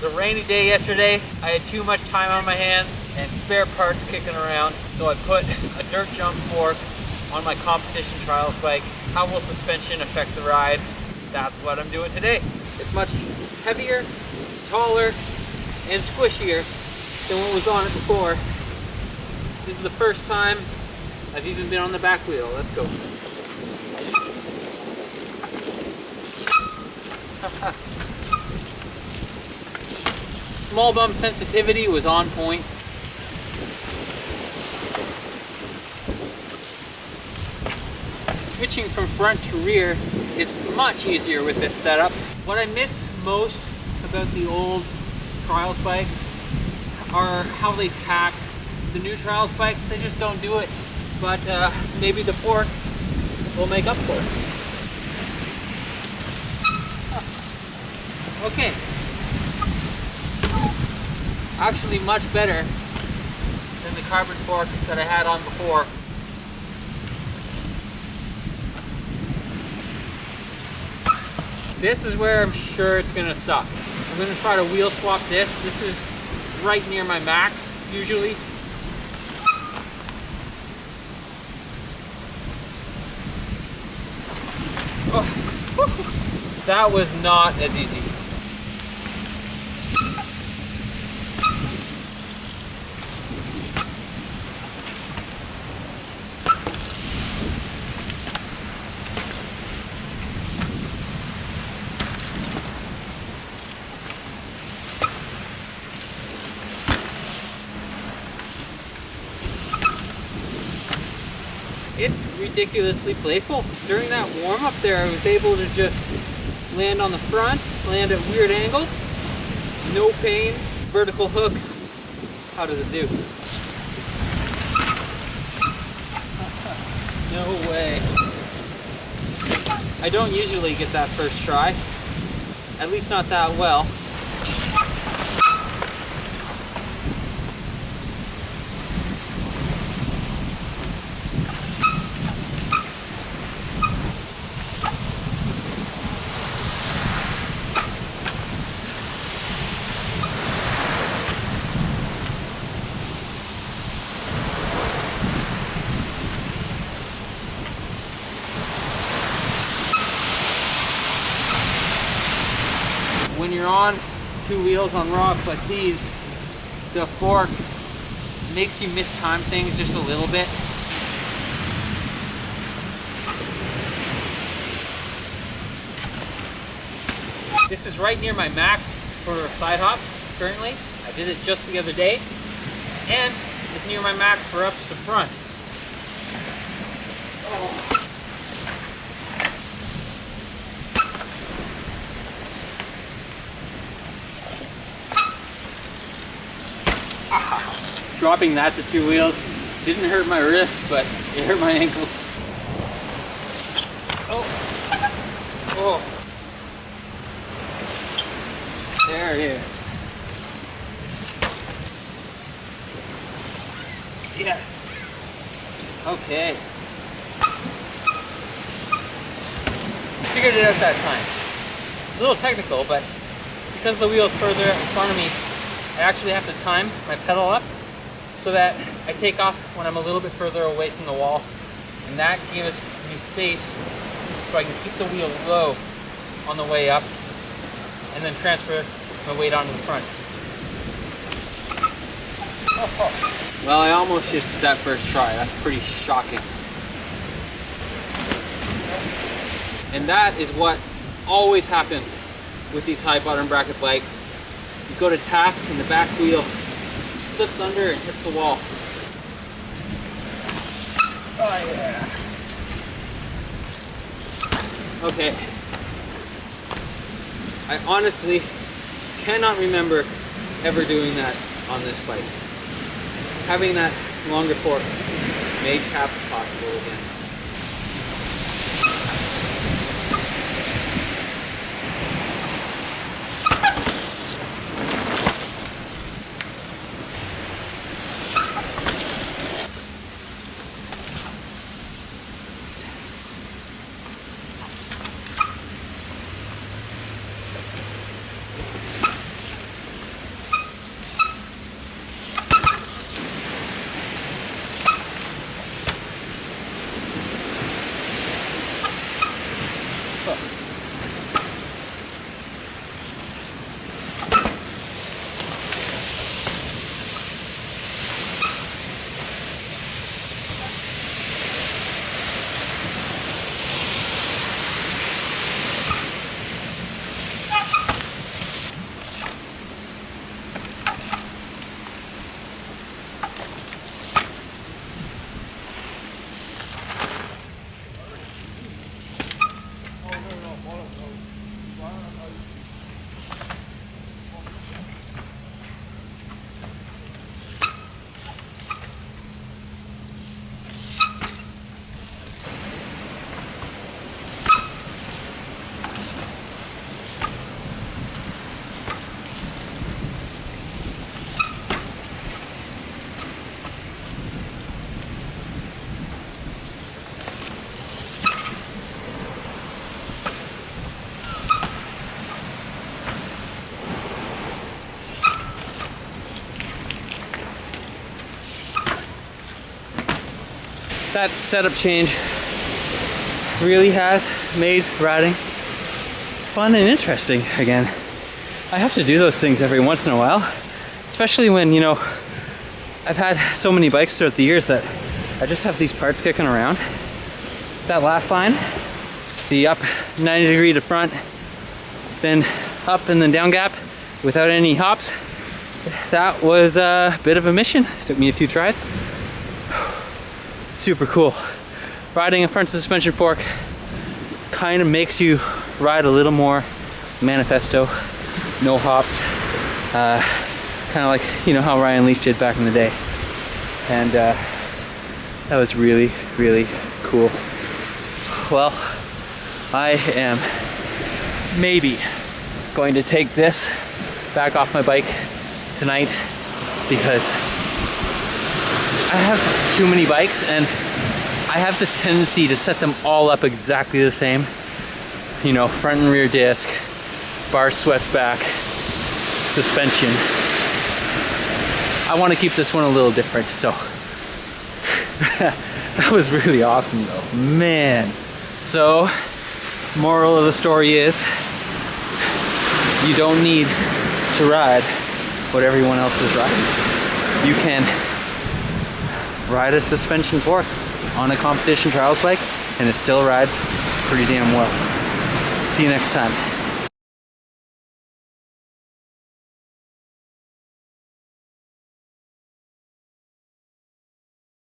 was a rainy day yesterday. I had too much time on my hands and spare parts kicking around, so I put a dirt jump fork on my competition trials bike. How will suspension affect the ride? That's what I'm doing today. It's much heavier, taller, and squishier than what was on it before. This is the first time I've even been on the back wheel. Let's go. Small bump sensitivity was on point. Switching from front to rear is much easier with this setup. What I miss most about the old trials bikes are how they tacked the new trials bikes. They just don't do it, but maybe the fork will make up for it. Okay. Actually much better than the carbon fork that I had on before. This is where I'm sure it's gonna suck. I'm gonna try to wheel swap this. This is right near my max, usually. Oh, that was not as easy. It's ridiculously playful. During that warm-up there, I was able to just land on the front, land at weird angles, no pain, vertical hooks. How does it do? No way. I don't usually get that first try, at least not that well. When you're on two wheels on rocks like these, the fork makes you mistime things just a little bit. This is right near my max for a side hop currently. I did it just the other day. And it's near my max for ups to front. Oh. Dropping that to two wheels didn't hurt my wrists, but it hurt my ankles. Oh. Oh. There it is. Yes. Okay. Figured it out that time. It's a little technical, but because the wheel's further in front of me, I actually have to time my pedal up so that I take off when I'm a little bit further away from the wall. And that gives me space so I can keep the wheel low on the way up and then transfer my weight onto the front. Oh. Well, I almost just did that first try. That's pretty shocking. And that is what always happens with these high bottom bracket bikes. You go to tap and the back wheel slips under and hits the wall. Oh yeah. Okay. I honestly cannot remember ever doing that on this bike. Having that longer fork made taps possible again. that setup change really has made riding fun and interesting again. I have to do those things every once in a while, especially when, you know, I've had so many bikes throughout the years that I just have these parts kicking around. That last line, the up 90 degree to front, then up and then down gap without any hops, that was a bit of a mission. It took me a few tries. Super cool. Riding a front suspension fork kind of makes you ride a little more manifesto, no hops, kind of like, you know, how Ryan Leach did back in the day. And that was really, really cool. Well, I am maybe going to take this back off my bike tonight because I have too many bikes and I have this tendency to set them all up exactly the same. You know, front and rear disc, bar swept back, suspension. I want to keep this one a little different, so that was really awesome though, man. So, moral of the story is, you don't need to ride what everyone else is riding. You can ride a suspension fork on a competition trials bike and it still rides pretty damn well. See you next time.